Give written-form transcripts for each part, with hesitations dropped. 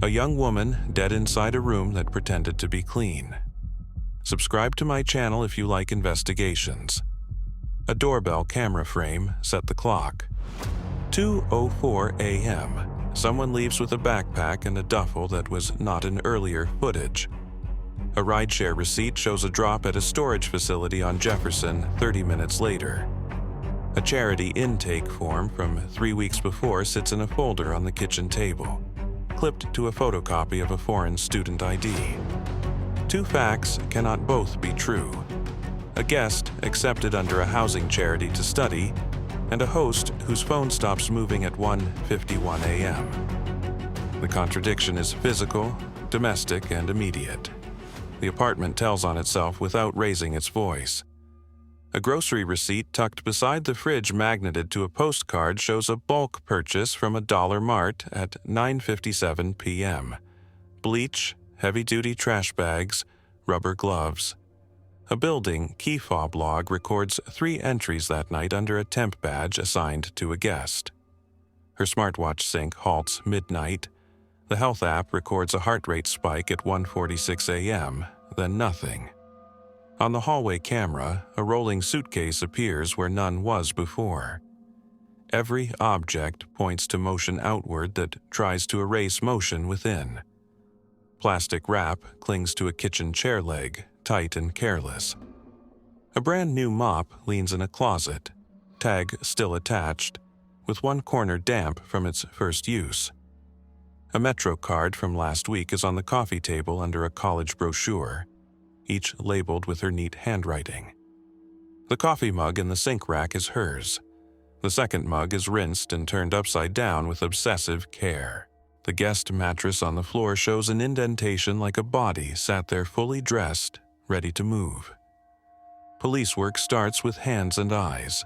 A young woman dead inside a room that pretended to be clean. Subscribe to my channel if you like investigations. A doorbell camera frame set the clock. 2:04 a.m. Someone leaves with a backpack and a duffel that was not in earlier footage. A rideshare receipt shows a drop at a storage facility on Jefferson 30 minutes later. A charity intake form from 3 weeks before sits in a folder on the kitchen table, clipped to a photocopy of a foreign student ID. Two facts cannot both be true. A guest accepted under a housing charity to study, and a host whose phone stops moving at 1:51 a.m. The contradiction is physical, domestic, and immediate. The apartment tells on itself without raising its voice. A grocery receipt tucked beside the fridge magneted to a postcard shows a bulk purchase from a Dollar Mart at 9:57 p.m. Bleach, heavy-duty trash bags, rubber gloves. A building key fob log records 3 entries that night under a temp badge assigned to a guest. Her smartwatch sync halts midnight. The health app records a heart rate spike at 1:46 a.m., then nothing. On the hallway camera, a rolling suitcase appears where none was before. Every object points to motion outward that tries to erase motion within. Plastic wrap clings to a kitchen chair leg, tight and careless. A brand new mop leans in a closet, tag still attached, with one corner damp from its first use. A Metro card from last week is on the coffee table under a college brochure, each labeled with her neat handwriting. The coffee mug in the sink rack is hers. The second mug is rinsed and turned upside down with obsessive care. The guest mattress on the floor shows an indentation like a body sat there fully dressed, ready to move. Police work starts with hands and eyes.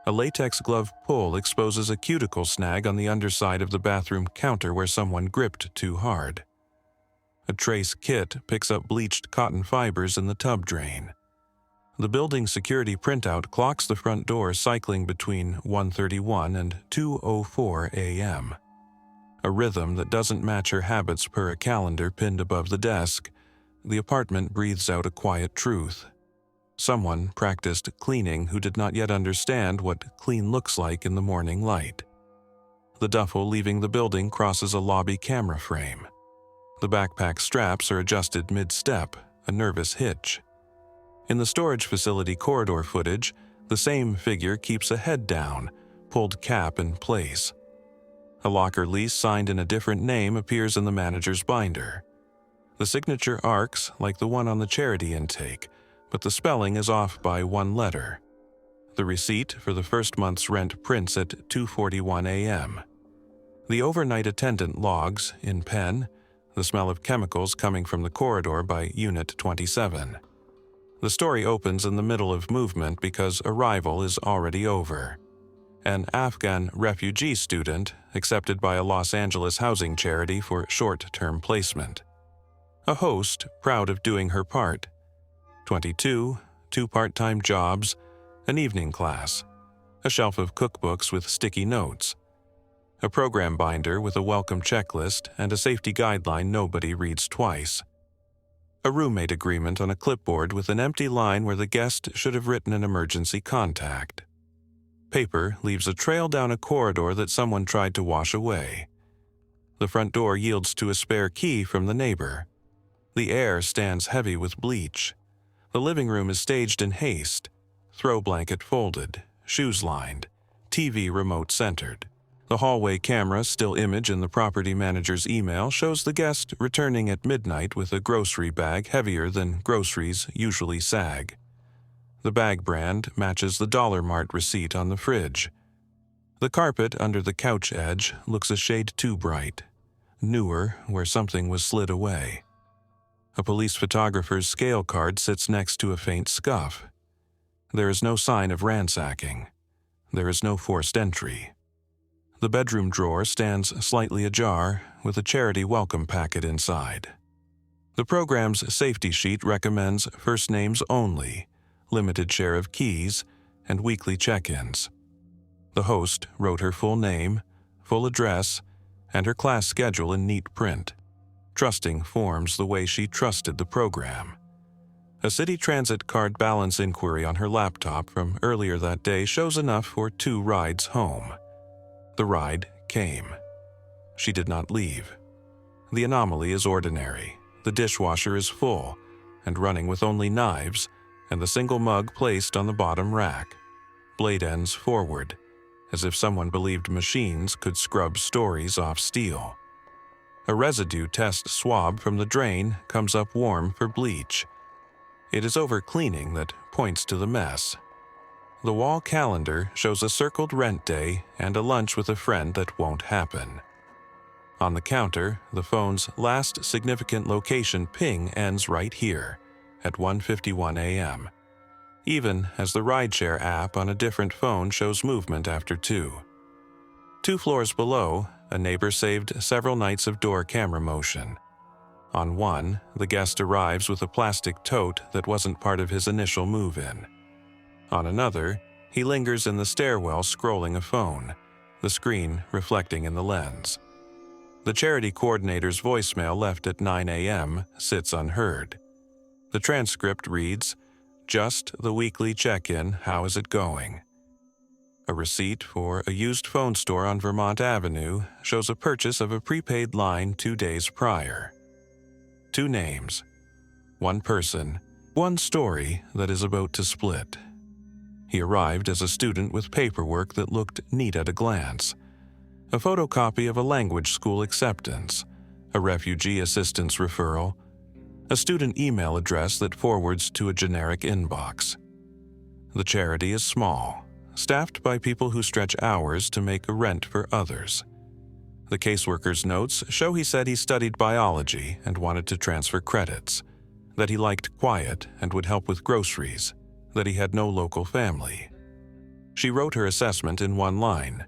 A latex glove pull exposes a cuticle snag on the underside of the bathroom counter where someone gripped too hard. A trace kit picks up bleached cotton fibers in the tub drain. The building security printout clocks the front door cycling between 1:31 and 2:04 a.m. A rhythm that doesn't match her habits per a calendar pinned above the desk. The apartment breathes out a quiet truth. Someone practiced cleaning who did not yet understand what clean looks like in the morning light. The duffel leaving the building crosses a lobby camera frame. The backpack straps are adjusted mid-step, a nervous hitch. In the storage facility corridor footage, the same figure keeps a head down, pulled cap in place. A locker lease signed in a different name appears in the manager's binder. The signature arcs like the one on the charity intake, but the spelling is off by one letter. The receipt for the first month's rent prints at 2:41 a.m. The overnight attendant logs, in pen, the smell of chemicals coming from the corridor by Unit 27. The story opens in the middle of movement because arrival is already over. An Afghan refugee student accepted by a Los Angeles housing charity for short-term placement. A host proud of doing her part. 22, 2 part-time jobs, an evening class, a shelf of cookbooks with sticky notes, a program binder with a welcome checklist and a safety guideline nobody reads twice, a roommate agreement on a clipboard with an empty line where the guest should have written an emergency contact. Paper leaves a trail down a corridor that someone tried to wash away. The front door yields to a spare key from the neighbor. The air stands heavy with bleach. The living room is staged in haste, throw blanket folded, shoes lined, TV remote centered. The hallway camera, still image in the property manager's email, shows the guest returning at midnight with a grocery bag heavier than groceries usually sag. The bag brand matches the Dollar Mart receipt on the fridge. The carpet under the couch edge looks a shade too bright, newer where something was slid away. A police photographer's scale card sits next to a faint scuff. There is no sign of ransacking. There is no forced entry. The bedroom drawer stands slightly ajar, with a charity welcome packet inside. The program's safety sheet recommends first names only, limited share of keys, and weekly check-ins. The host wrote her full name, full address, and her class schedule in neat print. Trusting forms the way she trusted the program. A city transit card balance inquiry on her laptop from earlier that day shows enough for 2 rides home. The ride came. She did not leave. The anomaly is ordinary. The dishwasher is full and running with only knives and the single mug placed on the bottom rack, blade ends forward, as if someone believed machines could scrub stories off steel. A residue test swab from the drain comes up warm for bleach. It is over-cleaning that points to the mess. The wall calendar shows a circled rent day and a lunch with a friend that won't happen. On the counter, the phone's last significant location ping ends right here, at 1:51 a.m., even as the rideshare app on a different phone shows movement after 2. 2 floors below, a neighbor saved several nights of door camera motion. On one, the guest arrives with a plastic tote that wasn't part of his initial move-in. On another, he lingers in the stairwell scrolling a phone, the screen reflecting in the lens. The charity coordinator's voicemail left at 9 a.m. sits unheard. The transcript reads, "Just the weekly check-in, how is it going?" A receipt for a used phone store on Vermont Avenue shows a purchase of a prepaid line 2 days prior. 2 names, 1 person, 1 story that is about to split. He arrived as a student with paperwork that looked neat at a glance. A photocopy of a language school acceptance, a refugee assistance referral, a student email address that forwards to a generic inbox. The charity is small, staffed by people who stretch hours to make a rent for others. The caseworker's notes show he said he studied biology and wanted to transfer credits, that he liked quiet and would help with groceries, that he had no local family. She wrote her assessment in 1 line.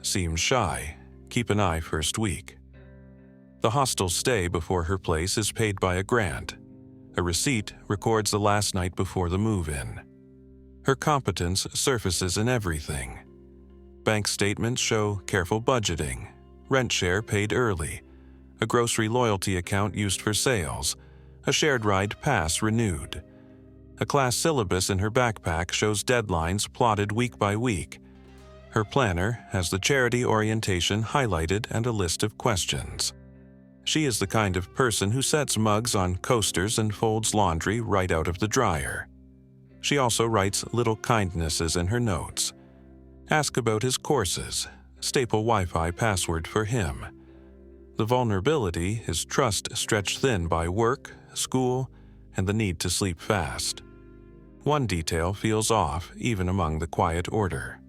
Seems shy. Keep an eye first week. The hostel stay before her place is paid by a grant. A receipt records the last night before the move-in. Her competence surfaces in everything. Bank statements show careful budgeting, rent share paid early, a grocery loyalty account used for sales, a shared ride pass renewed. A class syllabus in her backpack shows deadlines plotted week by week. Her planner has the charity orientation highlighted and a list of questions. She is the kind of person who sets mugs on coasters and folds laundry right out of the dryer. She also writes little kindnesses in her notes. Ask about his courses, staple Wi-Fi password for him. The vulnerability is trust stretched thin by work, school, and the need to sleep fast. One detail feels off even among the quiet order.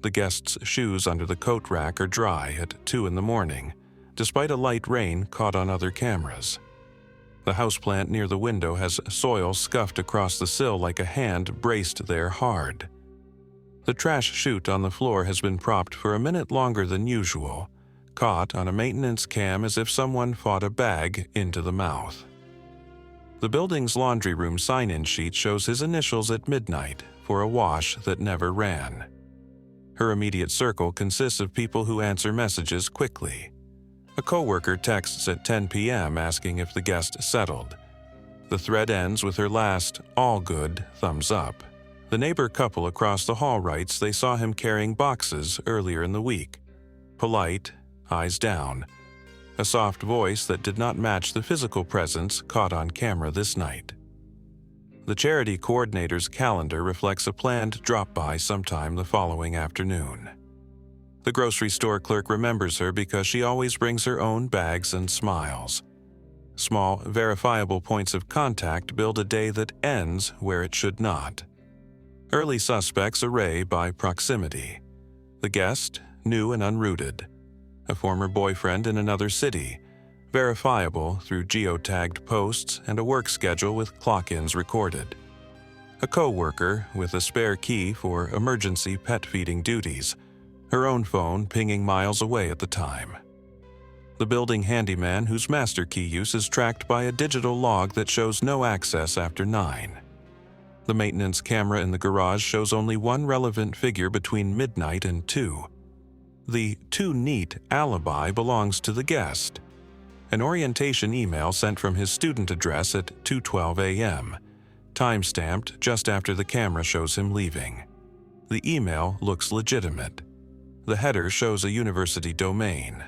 The guest's shoes under the coat rack are dry at 2 in the morning, despite a light rain caught on other cameras. The houseplant near the window has soil scuffed across the sill like a hand braced there hard. The trash chute on the floor has been propped for a minute longer than usual, caught on a maintenance cam as if someone fought a bag into the mouth. The building's laundry room sign-in sheet shows his initials at midnight for a wash that never ran. Her immediate circle consists of people who answer messages quickly. A coworker texts at 10 p.m. asking if the guest settled. The thread ends with her last, all good, thumbs up. The neighbor couple across the hall writes they saw him carrying boxes earlier in the week. Polite, eyes down. A soft voice that did not match the physical presence caught on camera this night. The charity coordinator's calendar reflects a planned drop-by sometime the following afternoon. The grocery store clerk remembers her because she always brings her own bags and smiles. Small, verifiable points of contact build a day that ends where it should not. Early suspects array by proximity. The guest, new and unrooted. A former boyfriend in another city, verifiable through geotagged posts and a work schedule with clock-ins recorded. A co-worker with a spare key for emergency pet feeding duties, her own phone pinging miles away at the time. The building handyman whose master key use is tracked by a digital log that shows no access after 9. The maintenance camera in the garage shows only one relevant figure between midnight and 2. The too neat alibi belongs to the guest. An orientation email sent from his student address at 2:12 a.m., time-stamped just after the camera shows him leaving. The email looks legitimate. The header shows a university domain.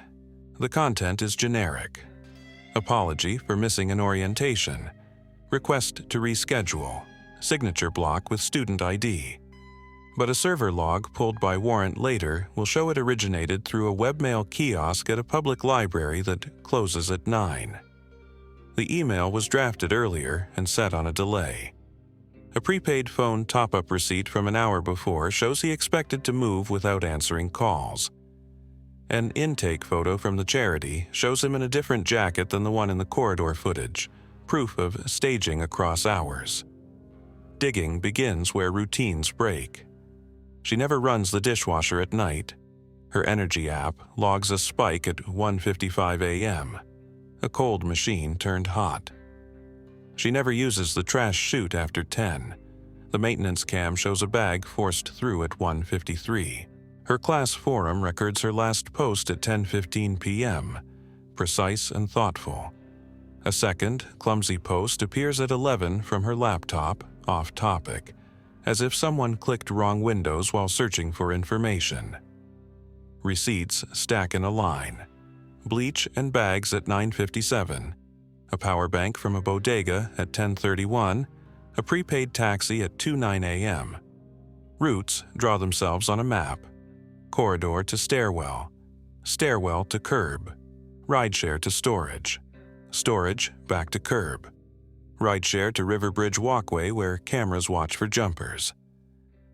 The content is generic. Apology for missing an orientation. Request to reschedule. Signature block with student ID. But a server log pulled by warrant later will show it originated through a webmail kiosk at a public library that closes at 9. The email was drafted earlier and set on a delay. A prepaid phone top-up receipt from an hour before shows he expected to move without answering calls. An intake photo from the charity shows him in a different jacket than the one in the corridor footage, proof of staging across hours. Digging begins where routines break. She never runs the dishwasher at night. Her energy app logs a spike at 1:55 a.m. A cold machine turned hot. She never uses the trash chute after 10. The maintenance cam shows a bag forced through at 1:53. Her class forum records her last post at 10:15 p.m., precise and thoughtful. A second, clumsy post appears at 11 from her laptop, off topic, as if someone clicked wrong windows while searching for information. Receipts stack in a line. Bleach and bags at 9:57. A power bank from a bodega at 10:31. A prepaid taxi at 2:09 a.m. Routes draw themselves on a map. Corridor to stairwell. Stairwell to curb. Rideshare to storage. Storage back to curb. Rideshare to Riverbridge walkway where cameras watch for jumpers.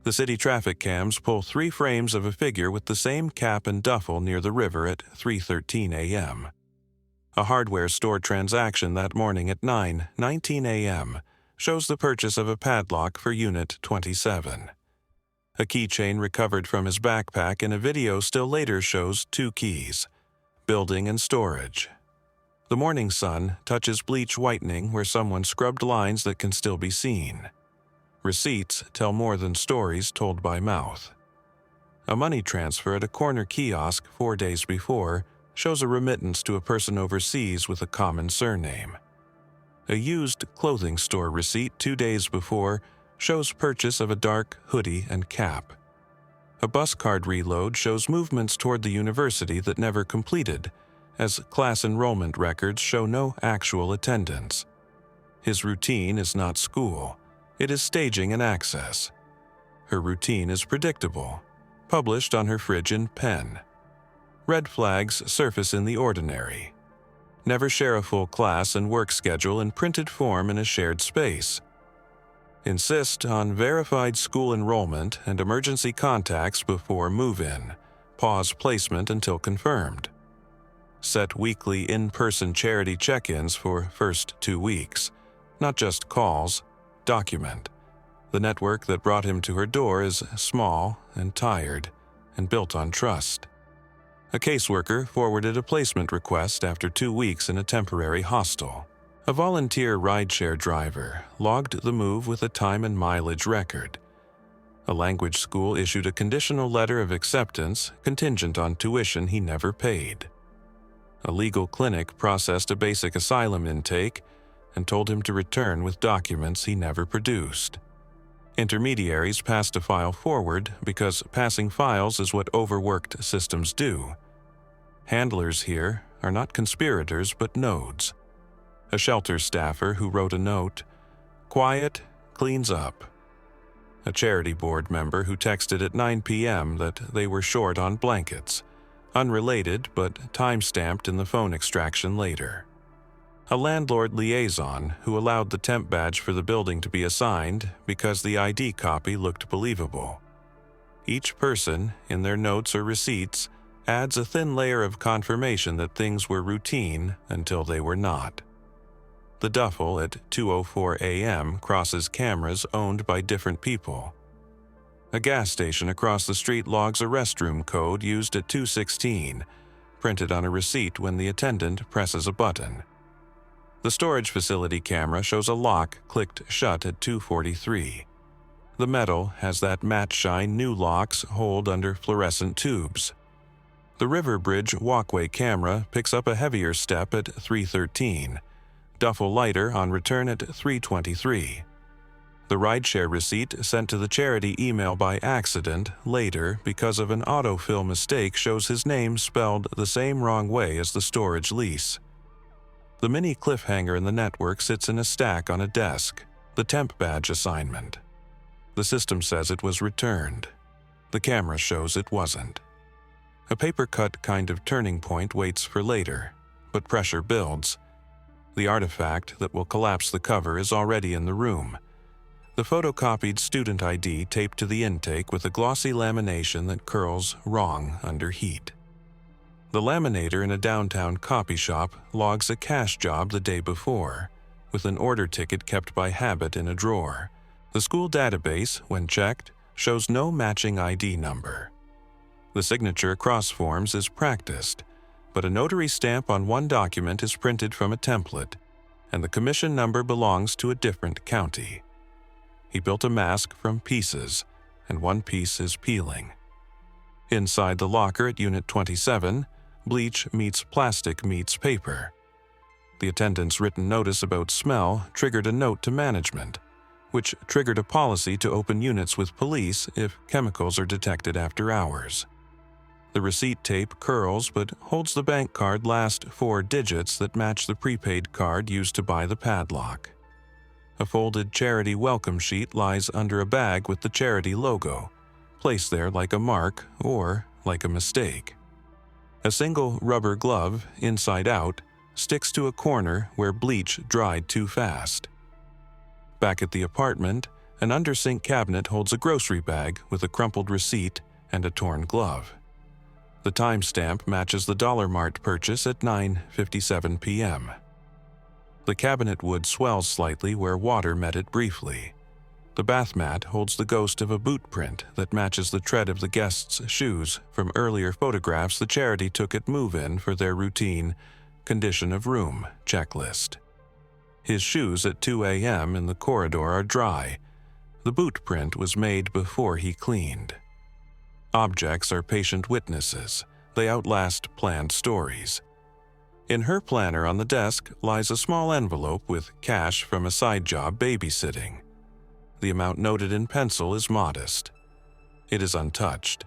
The city traffic cams pull 3 frames of a figure with the same cap and duffel near the river at 3:13 a.m. A hardware store transaction that morning at 9:19 a.m. shows the purchase of a padlock for Unit 27. A keychain recovered from his backpack in a video still later shows 2 keys, building and storage. The morning sun touches bleach whitening where someone scrubbed lines that can still be seen. Receipts tell more than stories told by mouth. A money transfer at a corner kiosk 4 days before shows a remittance to a person overseas with a common surname. A used clothing store receipt 2 days before shows purchase of a dark hoodie and cap. A bus card reload shows movements toward the university that never completed, as class enrollment records show no actual attendance. His routine is not school, it is staging and access. Her routine is predictable, published on her fridge in pen. Red flags surface in the ordinary. Never share a full class and work schedule in printed form in a shared space. Insist on verified school enrollment and emergency contacts before move-in. Pause placement until confirmed. Set weekly in-person charity check-ins for first 2 weeks. Not just calls, document. The network that brought him to her door is small and tired and built on trust. A caseworker forwarded a placement request after 2 weeks in a temporary hostel. A volunteer rideshare driver logged the move with a time and mileage record. A language school issued a conditional letter of acceptance contingent on tuition he never paid. A legal clinic processed a basic asylum intake and told him to return with documents he never produced. Intermediaries passed a file forward because passing files is what overworked systems do. Handlers here are not conspirators but nodes. A shelter staffer who wrote a note, "Quiet, cleans up." A charity board member who texted at 9 p.m. that they were short on blankets, unrelated but time-stamped in the phone extraction later. A landlord liaison who allowed the temp badge for the building to be assigned because the ID copy looked believable. Each person, in their notes or receipts, adds a thin layer of confirmation that things were routine until they were not. The duffel at 2:04 a.m. crosses cameras owned by different people. A gas station across the street logs a restroom code used at 2:16, printed on a receipt when the attendant presses a button. The storage facility camera shows a lock clicked shut at 2:43. The metal has that matte shine new locks hold under fluorescent tubes. The River Bridge walkway camera picks up a heavier step at 3:13, duffel lighter on return at 3:23. The rideshare receipt sent to the charity email by accident later because of an autofill mistake shows his name spelled the same wrong way as the storage lease. The mini cliffhanger in the network sits in a stack on a desk, the temp badge assignment. The system says it was returned. The camera shows it wasn't. A paper-cut kind of turning point waits for later, but pressure builds. The artifact that will collapse the cover is already in the room. The photocopied student ID taped to the intake with a glossy lamination that curls wrong under heat. The laminator in a downtown copy shop logs a cash job the day before, with an order ticket kept by habit in a drawer. The school database, when checked, shows no matching ID number. The signature across forms is practiced, but a notary stamp on one document is printed from a template, and the commission number belongs to a different county. He built a mask from pieces, and one piece is peeling. Inside the locker at Unit 27, bleach meets plastic meets paper. The attendant's written notice about smell triggered a note to management, which triggered a policy to open units with police if chemicals are detected after hours. The receipt tape curls but holds the bank card last 4 digits that match the prepaid card used to buy the padlock. A folded charity welcome sheet lies under a bag with the charity logo, placed there like a mark or like a mistake. A single rubber glove, inside out, sticks to a corner where bleach dried too fast. Back at the apartment, an undersink cabinet holds a grocery bag with a crumpled receipt and a torn glove. The timestamp matches the Dollar Mart purchase at 9:57 p.m. The cabinet wood swells slightly where water met it briefly. The bath mat holds the ghost of a boot print that matches the tread of the guests' shoes from earlier photographs the charity took at move-in for their routine condition of room checklist. His shoes at 2 a.m. in the corridor are dry. The boot print was made before he cleaned. Objects are patient witnesses. They outlast planned stories. In her planner on the desk lies a small envelope with cash from a side job babysitting. The amount noted in pencil is modest. It is untouched.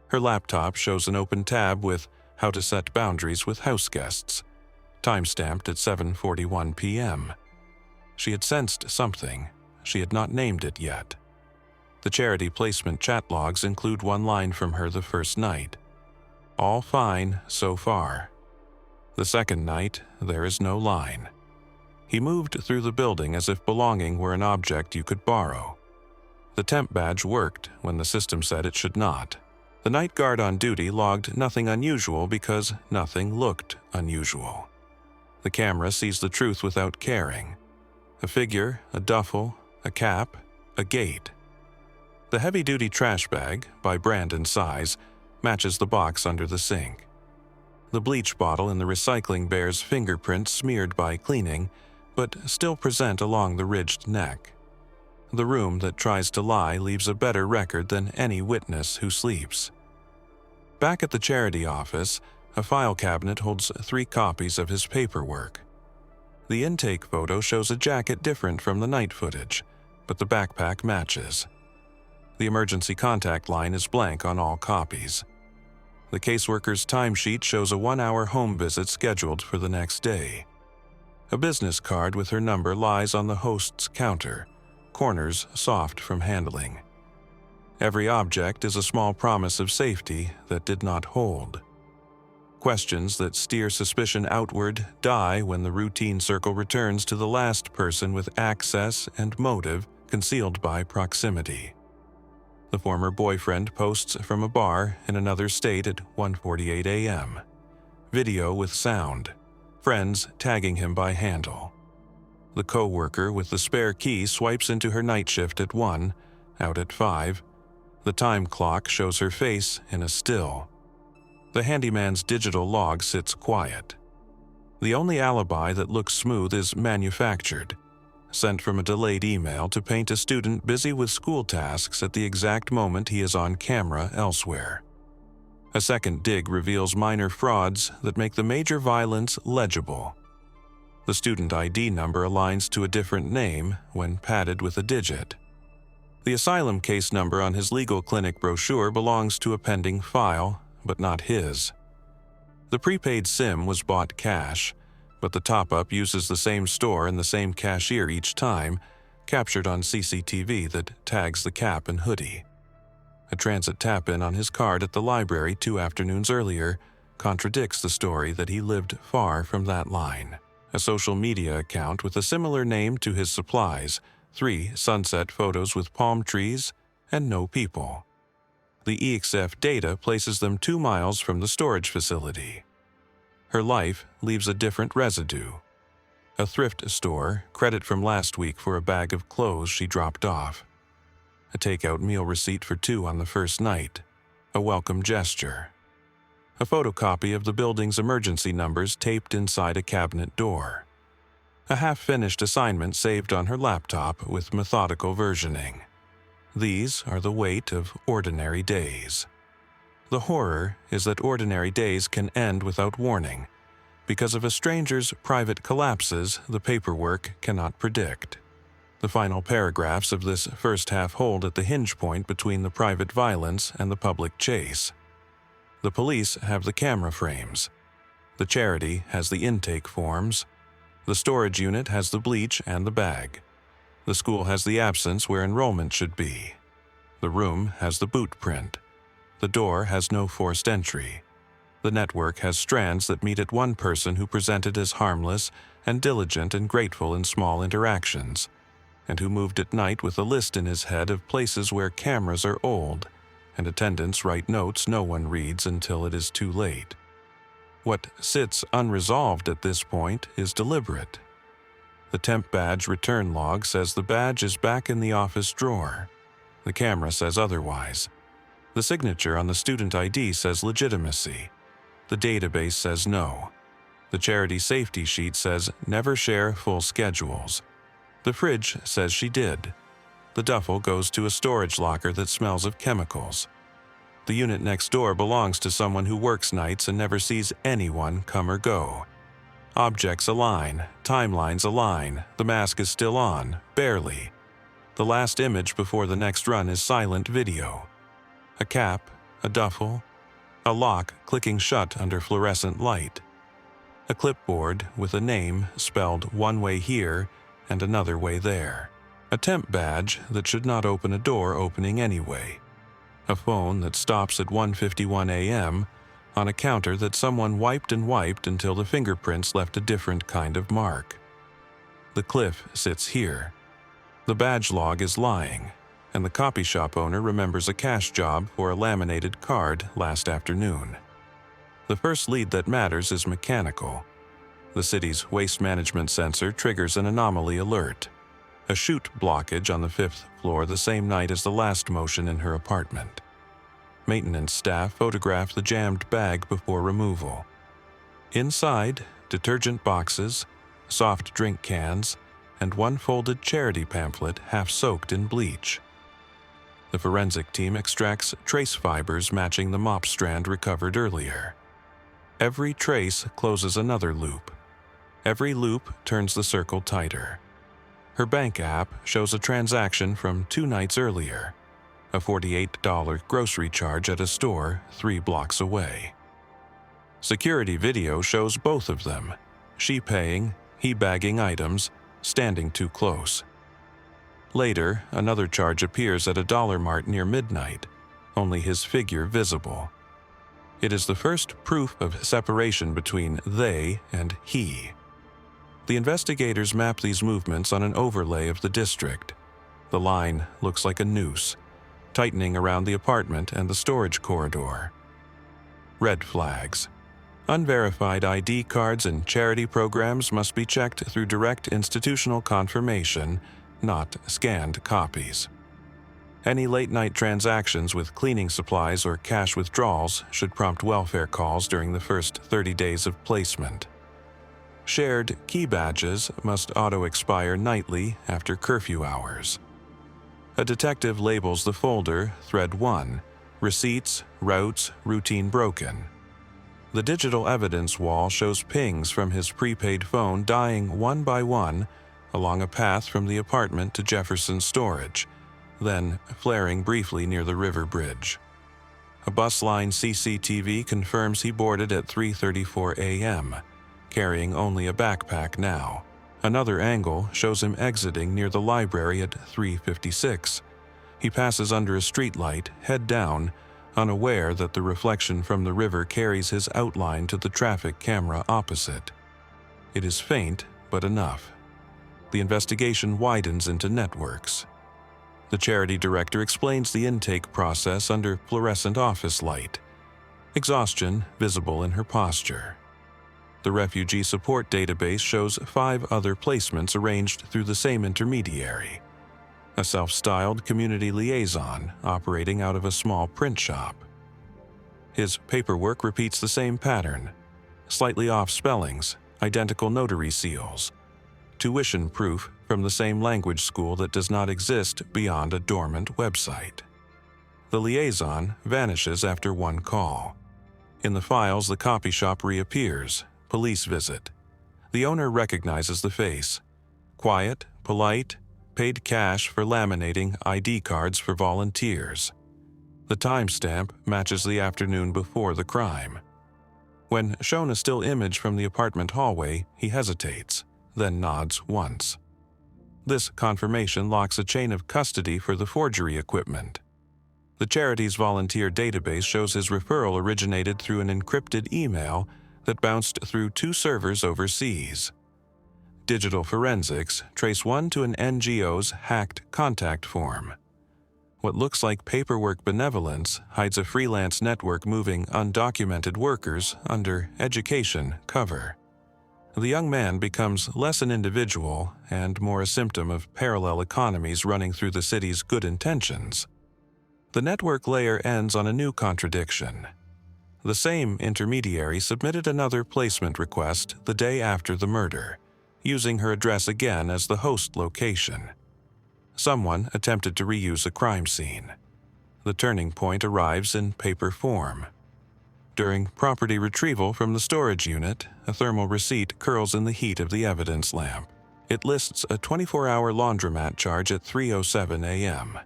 Her laptop shows an open tab with How to Set Boundaries with House Guests, timestamped at 7:41 p.m. She had sensed something. She had not named it yet. The charity placement chat logs include one line from her the first night. All fine so far. The second night, there is no line. He moved through the building as if belonging were an object you could borrow. The temp badge worked when the system said it should not. The night guard on duty logged nothing unusual because nothing looked unusual. The camera sees the truth without caring. A figure, a duffel, a cap, a gate. The heavy-duty trash bag, by brand and size, matches the box under the sink. The bleach bottle in the recycling bears fingerprints smeared by cleaning, but still present along the ridged neck. The room that tries to lie leaves a better record than any witness who sleeps. Back at the charity office, a file cabinet holds 3 copies of his paperwork. The intake photo shows a jacket different from the night footage, but the backpack matches. The emergency contact line is blank on all copies. The caseworker's timesheet shows a 1-hour home visit scheduled for the next day. A business card with her number lies on the host's counter, corners soft from handling. Every object is a small promise of safety that did not hold. Questions that steer suspicion outward die when the routine circle returns to the last person with access and motive concealed by proximity. The former boyfriend posts from a bar in another state at 1:48 a.m. Video with sound. Friends tagging him by handle. The co-worker with the spare key swipes into her night shift at 1, out at 5. The time clock shows her face in a still. The handyman's digital log sits quiet. The only alibi that looks smooth is manufactured, sent from a delayed email to paint a student busy with school tasks at the exact moment he is on camera elsewhere. A second dig reveals minor frauds that make the major violence legible. The student ID number aligns to a different name when padded with a digit. The asylum case number on his legal clinic brochure belongs to a pending file, but not his. The prepaid SIM was bought cash, but the top-up uses the same store and the same cashier each time, captured on CCTV that tags the cap and hoodie. A transit tap-in on his card at the library 2 afternoons earlier contradicts the story that he lived far from that line. A social media account with a similar name to his supplies, 3 sunset photos with palm trees, and no people. The EXF data places them 2 miles from the storage facility. Her life leaves a different residue. A thrift store, credit from last week for a bag of clothes she dropped off. A takeout meal receipt for 2 on the first night. A welcome gesture. A photocopy of the building's emergency numbers taped inside a cabinet door. A half-finished assignment saved on her laptop with methodical versioning. These are the weight of ordinary days. The horror is that ordinary days can end without warning. Because of a stranger's private collapses, the paperwork cannot predict. The final paragraphs of this first half hold at the hinge point between the private violence and the public chase. The police have the camera frames. The charity has the intake forms. The storage unit has the bleach and the bag. The school has the absence where enrollment should be. The room has the boot print. The door has no forced entry. The network has strands that meet at one person who presented as harmless and diligent and grateful in small interactions, and who moved at night with a list in his head of places where cameras are old, and attendants write notes no one reads until it is too late. What sits unresolved at this point is deliberate. The temp badge return log says the badge is back in the office drawer. The camera says otherwise. The signature on the student ID says legitimacy. The database says no. The charity safety sheet says never share full schedules. The fridge says she did. The duffel goes to a storage locker that smells of chemicals. The unit next door belongs to someone who works nights and never sees anyone come or go. Objects align, timelines align, the mask is still on, barely. The last image before the next run is silent video. A cap, a duffel, a lock clicking shut under fluorescent light. A clipboard with a name spelled one way here and another way there. A temp badge that should not open a door opening anyway. A phone that stops at 1:51 a.m. on a counter that someone wiped and wiped until the fingerprints left a different kind of mark. The cliff sits here. The badge log is lying, and the copy shop owner remembers a cash job for a laminated card last afternoon. The first lead that matters is mechanical. The city's waste management sensor triggers an anomaly alert. A chute blockage on the 5th floor the same night as the last motion in her apartment. Maintenance staff photograph the jammed bag before removal. Inside, detergent boxes, soft drink cans, and one folded charity pamphlet half soaked in bleach. The forensic team extracts trace fibers matching the mop strand recovered earlier. Every trace closes another loop. Every loop turns the circle tighter. Her bank app shows a transaction from 2 nights earlier, a $48 grocery charge at a store 3 blocks away. Security video shows both of them, she paying, he bagging items, standing too close. Later, another charge appears at a Dollar Mart near midnight, only his figure visible. It is the first proof of separation between they and he. The investigators map these movements on an overlay of the district. The line looks like a noose, tightening around the apartment and the storage corridor. Red flags. Unverified ID cards and charity programs must be checked through direct institutional confirmation, not scanned copies. Any late-night transactions with cleaning supplies or cash withdrawals should prompt welfare calls during the first 30 days of placement. Shared key badges must auto-expire nightly after curfew hours. A detective labels the folder Thread 1 Receipts, routes, routine broken. The digital evidence wall shows pings from his prepaid phone dying one by one along a path from the apartment to Jefferson's storage, then flaring briefly near the river bridge. A bus line CCTV confirms he boarded at 3:34 a.m., carrying only a backpack now. Another angle shows him exiting near the library at 3:56. He passes under a streetlight, head down, unaware that the reflection from the river carries his outline to the traffic camera opposite. It is faint, but enough. The investigation widens into networks. The charity director explains the intake process under fluorescent office light. Exhaustion visible in her posture. The refugee support database shows 5 other placements arranged through the same intermediary. A self-styled community liaison operating out of a small print shop. His paperwork repeats the same pattern. Slightly off spellings, identical notary seals. Tuition proof from the same language school that does not exist beyond a dormant website. The liaison vanishes after one call. In the files, the copy shop reappears. Police visit. The owner recognizes the face. Quiet, polite, paid cash for laminating ID cards for volunteers. The timestamp matches the afternoon before the crime. When shown a still image from the apartment hallway, he hesitates, then nods once. This confirmation locks a chain of custody for the forgery equipment. The charity's volunteer database shows his referral originated through an encrypted email that bounced through 2 servers overseas. Digital forensics trace one to an NGO's hacked contact form. What looks like paperwork benevolence hides a freelance network moving undocumented workers under education cover. The young man becomes less an individual and more a symptom of parallel economies running through the city's good intentions. The network layer ends on a new contradiction. The same intermediary submitted another placement request the day after the murder, using her address again as the host location. Someone attempted to reuse a crime scene. The turning point arrives in paper form. During property retrieval from the storage unit, a thermal receipt curls in the heat of the evidence lamp. It lists a 24-hour laundromat charge at 3:07 a.m.,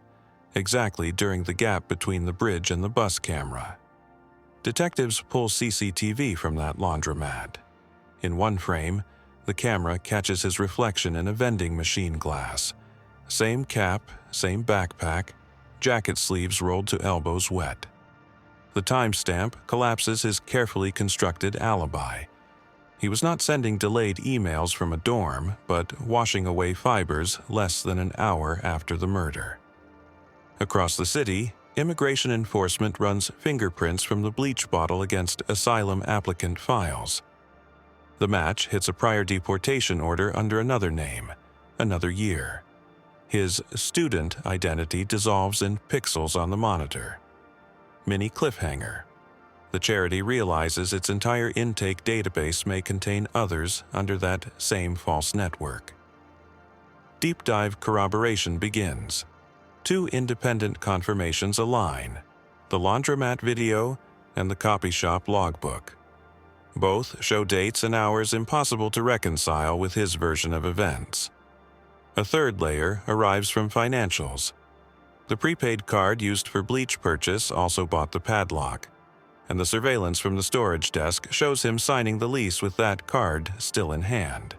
exactly during the gap between the bridge and the bus camera. Detectives pull CCTV from that laundromat. In one frame, the camera catches his reflection in a vending machine glass. Same cap, same backpack, jacket sleeves rolled to elbows wet. The timestamp collapses his carefully constructed alibi. He was not sending delayed emails from a dorm, but washing away fibers less than an hour after the murder. Across the city, immigration enforcement runs fingerprints from the bleach bottle against asylum applicant files. The match hits a prior deportation order under another name, another year. His student identity dissolves in pixels on the monitor. Mini cliffhanger. The charity realizes its entire intake database may contain others under that same false network. Deep dive corroboration begins. 2 independent confirmations align: the laundromat video and the copy shop logbook. Both show dates and hours impossible to reconcile with his version of events. A third layer arrives from financials. The prepaid card used for bleach purchase also bought the padlock, and the surveillance from the storage desk shows him signing the lease with that card still in hand.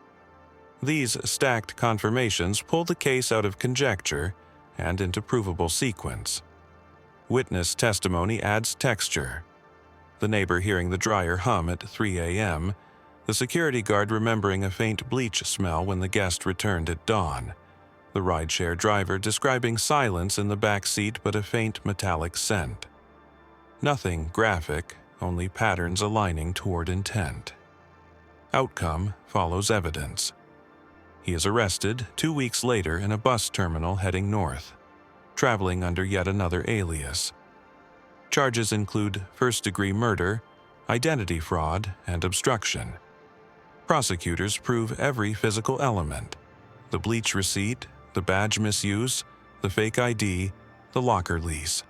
These stacked confirmations pull the case out of conjecture and into provable sequence. Witness testimony adds texture. The neighbor hearing the dryer hum at 3 a.m., the security guard remembering a faint bleach smell when the guest returned at dawn, the rideshare driver describing silence in the back seat but a faint metallic scent. Nothing graphic, only patterns aligning toward intent. Outcome follows evidence. He is arrested 2 weeks later in a bus terminal heading north, traveling under yet another alias. Charges include first-degree murder, identity fraud, and obstruction. Prosecutors prove every physical element: the bleach receipt, the badge misuse, the fake ID, the locker lease.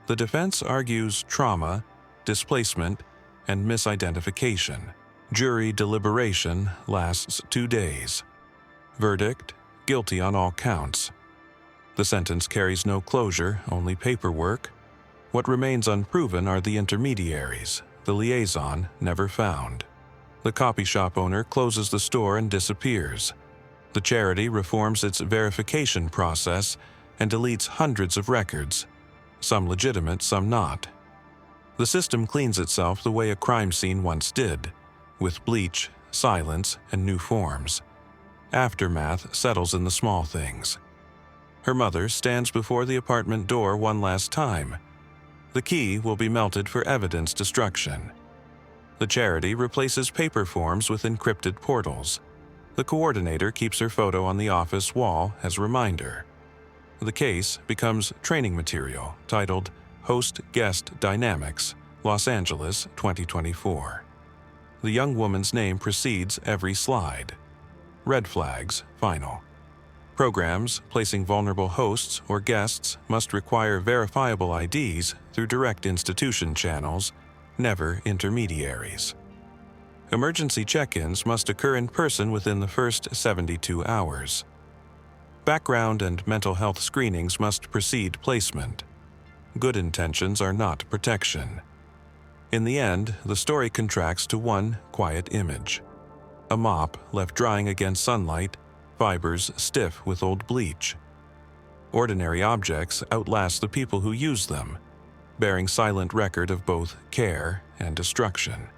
The defense argues trauma, displacement, and misidentification. Jury deliberation lasts 2 days. Verdict: guilty on all counts. The sentence carries no closure, only paperwork. What remains unproven are the intermediaries, the liaison never found. The copy shop owner closes the store and disappears. The charity reforms its verification process and deletes hundreds of records, some legitimate, some not. The system cleans itself the way a crime scene once did, with bleach, silence, and new forms. Aftermath settles in the small things. Her mother stands before the apartment door one last time. The key will be melted for evidence destruction. The charity replaces paper forms with encrypted portals. The coordinator keeps her photo on the office wall as a reminder. The case becomes training material titled Host-Guest Dynamics, Los Angeles 2024. The young woman's name precedes every slide. Red flags, final. Programs placing vulnerable hosts or guests must require verifiable IDs through direct institution channels, never intermediaries. Emergency check-ins must occur in person within the first 72 hours. Background and mental health screenings must precede placement. Good intentions are not protection. In the end, the story contracts to one quiet image. A mop left drying against sunlight, fibers stiff with old bleach. Ordinary objects outlast the people who use them, bearing silent record of both care and destruction.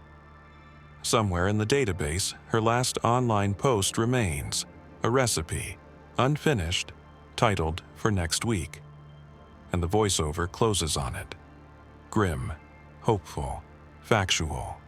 Somewhere in the database, her last online post remains, a recipe, unfinished, titled for next week. And the voiceover closes on it. Grim, hopeful, factual.